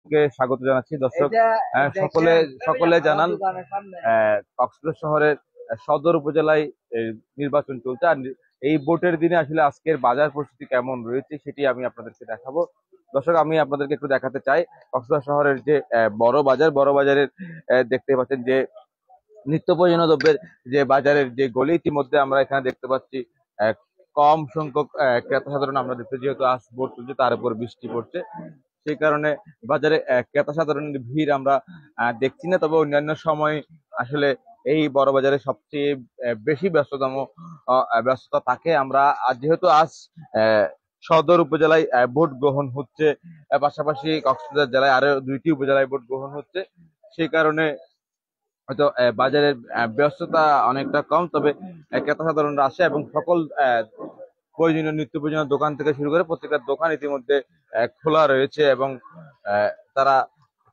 দর্শককে স্বাগত জানাচ্ছি। দর্শক সকলে সকলে জানান কক্সবাজার শহরের সদর উপজেলায় নির্বাচন চলছে। আর এই ভোটের দিনে আসলে আজকের বাজার পরিস্থিতি কেমন রয়েছে সেটি আমি আপনাদেরকে দেখাবো। দর্শক, আমি আপনাদেরকে একটু দেখাতে চাই কক্সবাজার শহরের যে বড় বাজারের দেখতে পাচ্ছেন যে নিত্য প্রয়োজনীয় দ্রব্যের যে বাজারের যে গলি, ইতিমধ্যে আমরা এখানে দেখতে পাচ্ছি কম সংখ্যক ক্রেতা সাধারণ আমরা দেখতে, যেহেতু আজ ভোট চলছে তার উপর বৃষ্টি পড়ছে, সেই কারণে বাজারে ক্রেতা সাধারণের ভিড় আমরা দেখছি না। তবে অন্যান্য সময় আসলে এই বড় বাজারে সবচেয়ে বেশি ব্যস্ততা থাকে। আমরা যেহেতু আজ সদর উপজেলায় ভোট গ্রহণ হচ্ছে, পাশাপাশি কক্সবাজার জেলায় আরো 2টি উপজেলায় ভোট গ্রহণ হচ্ছে, সেই কারণে হয়তো বাজারের ব্যস্ততা অনেকটা কম। তবে ক্রেতা সাধারণরা আসে এবং সকল প্রয়োজনীয় নিত্য প্রয়োজনীয় দোকান থেকে শুরু করে প্রত্যেকটা দোকান ইতিমধ্যে খোলা রয়েছে এবং তারা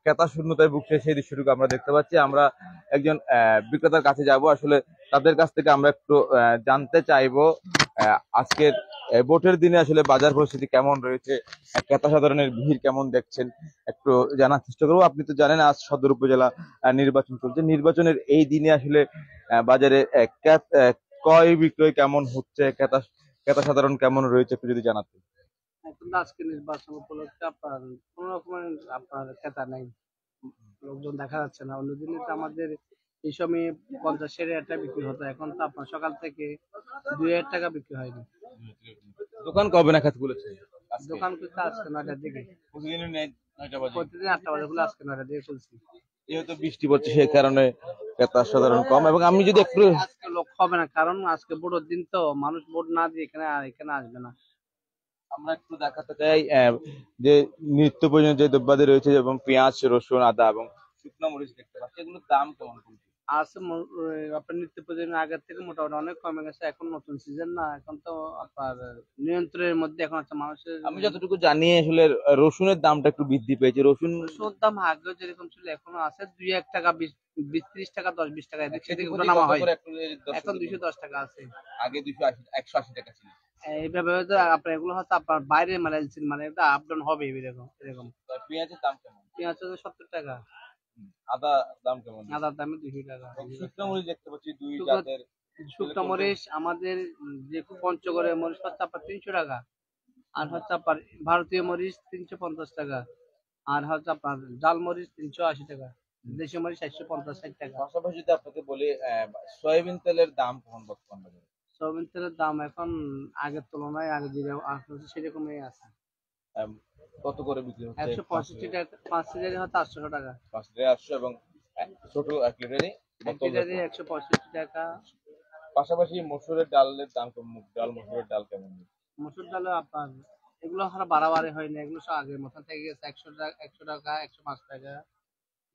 ক্রেতা শূন্যতায় ভুগছে, সেই দৃশ্যটুকু আমরা দেখতে পাচ্ছি। আমরা একজন বিক্রেতার কাছে যাব, আসলে তাদের কাছ থেকে আমরা একটু জানতে চাইবো আজকের ভোটের দিনে আসলে বাজার পরিস্থিতি কেমন রয়েছে, ক্রেতা সাধারণের ভিড় কেমন দেখছেন, একটু জানার চেষ্টা করবো। আপনি তো জানেন আজ সদর উপজেলা নির্বাচন চলছে। নির্বাচনের এই দিনে আসলে বাজারে ক্রয় বিক্রয় কেমন হচ্ছে, ক্রেতা সাধারণ কেমন রয়েছে, একটু যদি জানাতেন। এখন আজকে নির্বাচন উপলক্ষে আপনার কোন রকমের আপনার ক্রেতা নেই, লোকজন দেখা যাচ্ছে না। অন্যদিনে তো আমাদের এই সময় 50-এর একটা বিক্রি হতো, এখন তো আপনার সকাল থেকে 2,000 টাকা বিক্রি হয়নি। দোকান কবে নাগাদ খুলেছে? দোকান খুলছে আজকে 9টার দিকে, প্রতিদিন 9টা বাজে, প্রতিদিন 8টা বাজে খুলে আজকে 9টার দিকে খুলছি। যেহেতু বৃষ্টি পড়ছে সেই কারণে ক্রেতা সাধারণ কম। এবং আমি যদি একটু আজকে লোক হবে না, কারণ আজকে ভোটের দিন তো, মানুষ ভোট না দিয়ে এখানে আসবে না। আমরা একটু দেখাতে চাই যে নিত্য প্রয়োজনীয় যে দ্রব্যাদি রয়েছে, এবং পেঁয়াজ, রসুন, আদা এবং শুকনো মরিচ দেখতে পাচ্ছি, এগুলোর দাম কেমন? আছে আপনার নিত্য প্রয়োজনীয় আগের থেকে মোটামুটি অনেক কমে গেছে। এখন নতুন সিজন না, এখন তো আপনার নিয়ন্ত্রণের মধ্যে এখন আছে মানুষের। আমি যতটুকু জানি আসলে রসুনের দামটা একটু বৃদ্ধি পেয়েছে। রসুনের দাম আগেও যেরকম ছিল এখনো আছে, 2-1 টাকা, 20-30 টাকা, 10-20 টাকা এদিক সেদিক নামা হয়। এখন 210 টাকা আছে, আগে 180 টাকা ছিল। এইভাবে আপনার এগুলো হচ্ছে আপনার বাইরে মানে এটা আপ ডাউন হবে এরকম এরকম। পেঁয়াজের দাম কেমন? পেঁয়াজ হচ্ছে 70 টাকা। আদা দাম কেমন? আদার দামে 200 টাকা। শুকনো মরিচ দেখতে পাচ্ছি দুই জাতের। শুকনো মরিচ আমাদের যে পঞ্চগড়ের মরিচ হচ্ছে আপনার 300 টাকা, আর হচ্ছে আপনার ভারতীয় মরিচ 350 টাকা, আর হচ্ছে আপনার জাল মরিচ 380 টাকা, দেশীয় মরিচ 450-60 টাকা। পাশাপাশি যদি আপনাকে বলি সয়াবিন তেলের দাম কেমন বর্তমান বাজারে? সয়াবিন তেলের দাম এখন আগের তুলনায় আগে যেরকম সেরকমই আছে। কত করে বিক্রি হচ্ছে? 165 টাকা, 5 লিটারে হচ্ছে 800 টাকা, 5 লিটারে 800, এবং ছোট 1 লিটারে 165 টাকা। পাশাপাশি মসুরের ডালের দাম কেমন? মুগ ডাল, মসুরের ডাল কেমন? মসুর ডালে আপনার এগুলো হারা বাড়াবাড়ি হয়নি, এগুলো সব আগের মতন থেকে গেছে। 100 টাকা, 105 টাকা।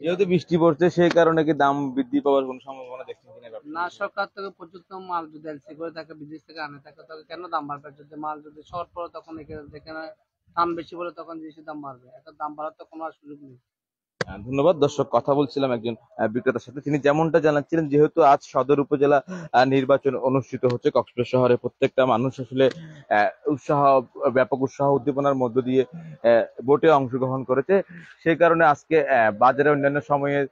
যেহেতু বৃষ্টি পড়ছে সেই কারণে কি দাম বৃদ্ধি পাওয়ার কোনো সম্ভাবনা দেখছেন কিনা? না, সরকার থেকে পর্যন্ত মাল যদি এলসি করে থাকে, বিদেশ থেকে আনে থাকে, তখন কেন দাম বাড়বে? যদি মাল যদি শর্ট পড়ে তখন যেখানে দাম বেশি বলে তখন জিনিসের দাম বাড়বে, এখন দাম বাড়ার তো কোনো সুযোগ নেই। ধন্যবাদ। দর্শক, কথা বলছিলাম একজন বিক্রেতার সাথে, তিনি যেমনটা জানাচ্ছিলেন যেহেতু আজ সদর উপজেলা নির্বাচন অনুষ্ঠিত হচ্ছে কক্সবাজার শহরে, প্রত্যেকটা মানুষ আসলে ব্যাপক উৎসাহ উদ্দীপনার মধ্য দিয়ে ভোটে অংশগ্রহণ করেছে, সেই কারণে আজকে বাজারে অন্যান্য সময়ের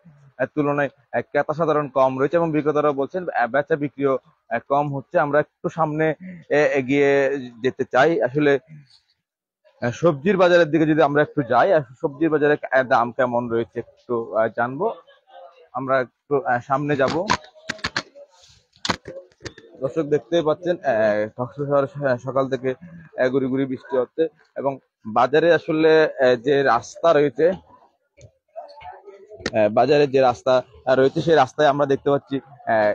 তুলনায় ক্রেতা সাধারণ কম রয়েছে এবং বিক্রেতারা বলছেন বেচা বিক্রিও কম হচ্ছে। আমরা একটু সামনে এগিয়ে যেতে চাই। আসলে সবজির বাজারের দিকে যদি আমরা একটু যাই, সবজির বাজারে দাম কেমন রয়েছে একটু জানবো। আমরা একটু সামনে যাব। দর্শক, দেখতেই পাচ্ছেন কক্সবাজার সকাল থেকে গুড়ি গুড়ি বৃষ্টি হচ্ছে এবং বাজারে আসলে যে রাস্তা রয়েছে, সেই রাস্তায় আমরা দেখতে পাচ্ছি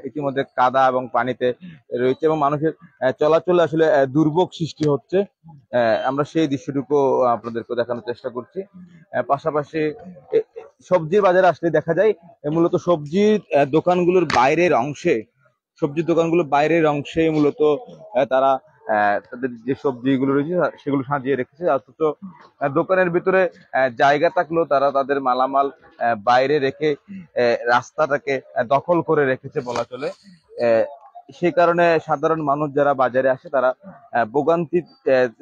ইতিমধ্যে কাদা এবং পানিতে রয়েছে এবং মানুষের চলাচলে আসলে দুর্ভোগ সৃষ্টি হচ্ছে। আমরা সেই দৃশ্যটুকু আপনাদেরকে দেখানোর চেষ্টা করছি। পাশাপাশি সবজির বাজারে আসলে দেখা যায় মূলত সবজির দোকানগুলোর বাইরের অংশে মূলত তারা তাদের যে সবজিগুলো রয়েছে সেগুলো সাজিয়ে রেখেছে, অথচ দোকানের ভিতরে জায়গা থাকলেও তারা তাদের মালামাল বাইরে রেখে রাস্তাটাকে দখল করে রেখেছে বলা চলে। সেই কারণে সাধারণ মানুষ যারা বাজারে আসে তারা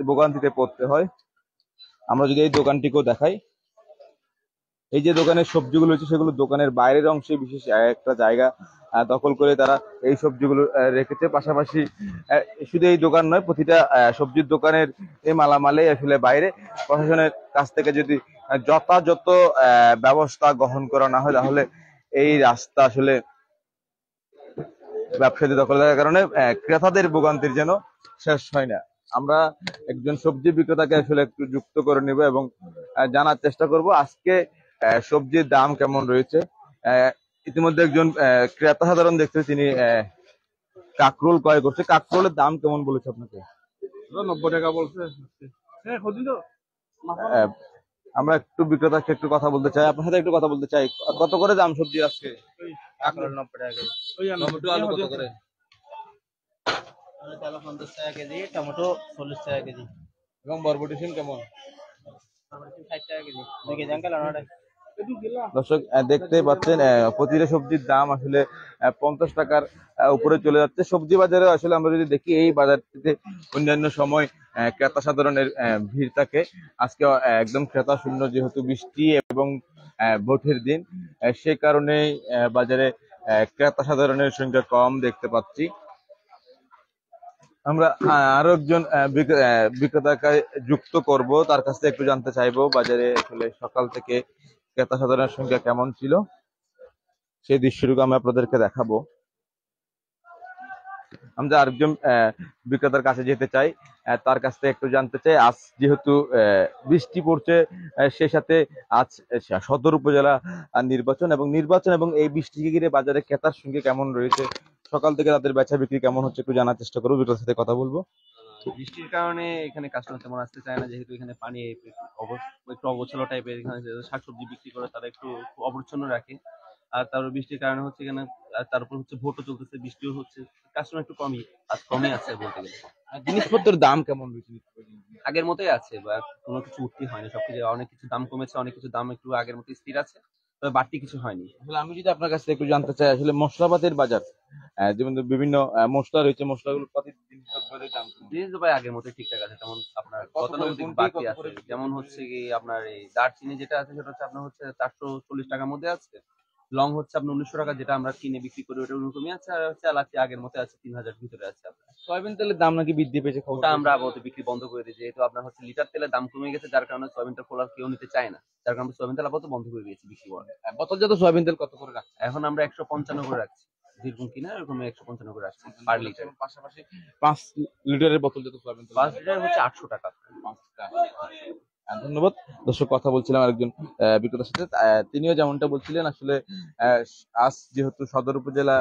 ভোগান্তিতে পড়তে হয়। আমরা যদি এই দোকানটিকেও দেখাই, এই যে দোকানের সবজিগুলো রয়েছে সেগুলো দোকানের বাইরের অংশে বিশেষ একটা জায়গা দখল করে তারা এই সবজিগুলো রেখেছে। পাশাপাশি শুধু এই দোকান নয়, প্রতিটা সবজির দোকানের এই মালামালে আসলে বাইরে প্রশাসনের কাছ থেকে যদি যথাযথ ব্যবস্থা গ্রহণ করা না হয়, তাহলে এই রাস্তা আসলে ব্যবসায়ী দখল থাকার কারণে ক্রেতাদের ভোগান্তির যেন শেষ হয় না। আমরা একজন সবজি বিক্রেতাকে আসলে একটু যুক্ত করে নিব এবং জানার চেষ্টা করব আজকে সবজির দাম কেমন রয়েছে। ইতিমধ্যে একজন ক্রেতা সাধারণ দেখছে, তিনি কাকরোল ক্রয় করছে। কাকরোলের দাম কেমন বলেছে আপনাকে? 90 টাকা বলছে। হ্যাঁ খুঁজি তো আহ, আমরা একটু বিক্রেতাকে একটু কথা বলতে চাই, আপনার সাথে একটু কথা বলতে চাই। কত করে দাম সবজি আজকে? কাঁকরোল 90 টাকা কেজি। টমেটো আলু কত করে? টমেটো 50 টাকা কেজি, টমেটো 40 টাকা কেজি, এবং বরবটি সিম কেমন? 60 টাকা কেজি। 2 কেজি আঙ্কেল আনাটা। দর্শক দেখতেই পাচ্ছেন প্রতিটা সবজির দাম আসলে 50 টাকার উপরে চলে যাচ্ছে। সবজি বাজারে আসলে আমরা যদি দেখি, এই বাজারটিতে অন্যান্য সময় ক্রেতা সাধারণের ভিড় থাকে। আজকে একদম ক্রেতা শূন্য, যেহেতু বৃষ্টি এবং ভোটের দিন, সে কারণেই বাজারে ক্রেতা সাধারণের সংখ্যা কম দেখতে পাচ্ছি। আমরা আরো একজন বিক্রেতাকে যুক্ত করব, তার কাছ থেকে একটু জানতে চাইবো বাজারে আসলে সকাল থেকে ক্রেতা সাধারণের সংখ্যা কেমন ছিল, সেই দৃশ্যটুকু আমি আপনাদেরকে দেখাবো। আমরা আরেকজন বিক্রেতার কাছে যেতে চাই, তার কাছ থেকে একটু জানতে চাই আজ যেহেতু বৃষ্টি পড়ছে, সেই সাথে আজ সদর উপজেলা নির্বাচন এবং এই বৃষ্টিকে ঘিরে বাজারে ক্রেতার সংখ্যা কেমন রয়েছে, সকাল থেকে তাদের বেচা বিক্রি কেমন হচ্ছে একটু জানার চেষ্টা করবো, বিক্রেতার সাথে কথা বলবো। বৃষ্টির কারণে এখানে কাস্টমার তেমন আসতে চায় না, যেহেতু এখানে পানি একটু অগোছালো টাইপের। এখানে যারা শাকসবজি বিক্রি করে তারা একটু অপরিচ্ছন্ন রাখে। আর তারপর বৃষ্টির কারণে হচ্ছে এখানে, আর তার উপর হচ্ছে ভোটও চলতেছে, বৃষ্টিও হচ্ছে, কাস্টমার একটু কমই আছে বলতে গেলে। আর জিনিসপত্রের দাম কেমন রয়েছে? আগের মতোই আছে, বা কোনো কিছু উঠতি হয়নি, সবকিছু অনেক কিছু দাম কমেছে, অনেক কিছু দাম একটু আগের মতো স্থির আছে, তবে বাড়তি কিছু হয়নি। আসলে আমি যদি আপনার কাছ থেকে একটু জানতে চাই, আসলে মশলাপাতির বাজার, যেমন বিভিন্ন মশলা রয়েছে, মশলাগুলো প্রতিদিন দাম কেমন? জিনিস তো ভাই আগের মতোই ঠিকঠাক আছে, তেমন আপনার গতানুগতিক বাড়তি আছে। যেমন হচ্ছে কি আপনার এই দারচিনি যেটা আছে সেটা হচ্ছে আপনার হচ্ছে 440 টাকার মধ্যে আছে। লং হচ্ছে আপনার 1900 টাকা, যেটা আমরা কিনে বিক্রি করি ওটা ওরকমই আছে। আর হচ্ছে এলাচি আগের মতো আছে, 3000 ভিতরে আছে আপনার। সয়াবিন তেলের দাম নাকি বৃদ্ধি পেয়েছে, খবর ওটা আমরা আপাতত বিক্রি বন্ধ করে দিই, যেহেতু আপনার হচ্ছে লিটার তেলের দাম কমে গেছে, যার কারণে সয়াবিন তেল খোলা কেউ নিতে চায় না, যার কারণে সয়াবিন তেল আপাতত বন্ধ করে দিয়েছি বিক্রি করা। বোতলজাত সয়াবিন তেল কত করে রাখছে? এখন আমরা 155 করে রাখছি, যেরকম কিনা এরকম 155 করে রাখছি পার লিটার। পাশাপাশি 5 লিটারের বোতলজাত সয়াবিন তেল 5 লিটার হচ্ছে 800 টাকা। 5 টাকা। ধন্যবাদ। দর্শক, কথা বলছিলাম আরেকজন বিক্রেতার সাথে, তিনিও যেমনটা বলছিলেন, আসলে আহ, আজ যেহেতু সদর উপজেলা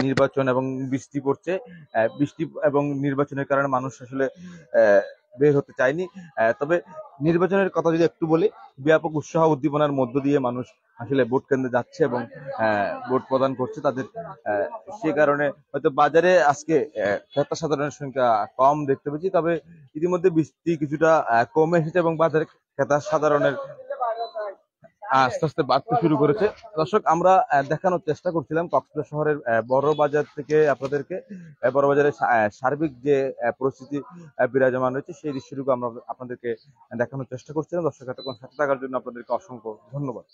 নির্বাচন এবং বৃষ্টি পড়ছে, বৃষ্টি এবং নির্বাচনের কারণে মানুষ আসলে আহ, বের হতে চায়নি। তবে নির্বাচনের কথা যদি একটু বলি, ব্যাপক উৎসাহ উদ্দীপনার মধ্য দিয়ে মানুষ আসলে ভোট কেন্দ্রে যাচ্ছে এবং ভোট প্রদান করছে তাদের। সে কারণে হয়তো বাজারে আজকে ক্রেতা সাধারণের সংখ্যা কম দেখতে পেয়েছি, তবে ইতিমধ্যে বৃষ্টি কিছুটা কমে এসেছে এবং বাজারে ক্রেতা সাধারণের আস্তে আস্তে বাড়তে শুরু করেছে। দর্শক, আমরা দেখানোর চেষ্টা করছিলাম কক্সবাজার শহরের বড় বাজার থেকে আপনাদেরকে বড় বাজারের সার্বিক যে পরিস্থিতি বিরাজমান রয়েছে, সেই দৃশ্যটুকু আমরা আপনাদেরকে দেখানোর চেষ্টা করছিলাম। দর্শক, এতক্ষণ সাথে থাকার জন্য আপনাদেরকে অসংখ্য ধন্যবাদ।